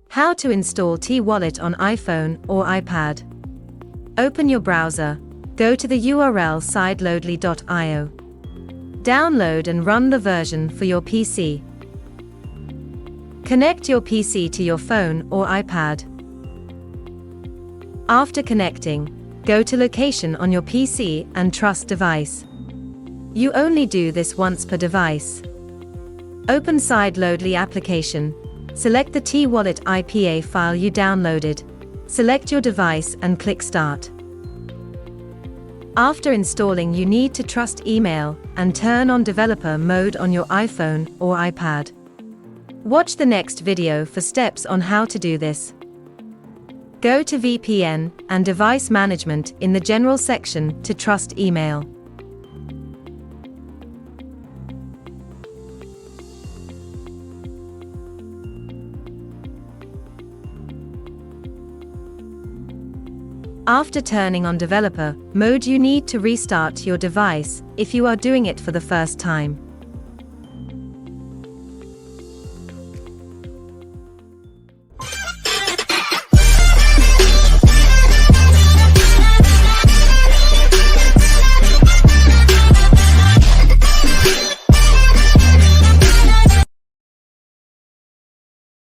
How to install T-Wallet on iPhone or iPad. Open your browser, go to the URL sideloadly.io. Download and run the version for your PC. Connect your PC to your phone or iPad. After connecting, go to Location on your PC and Trust Device. You only do this once per device. Open Sideloadly application. Select the T-Wallet IPA file you downloaded. Select your device and click Start. After installing, you need to trust email and turn on developer mode on your iPhone or iPad. Watch the next video for steps on how to do this. Go to VPN and device management in the general section to trust email. After turning on developer mode, you need to restart your device if you are doing it for the first time.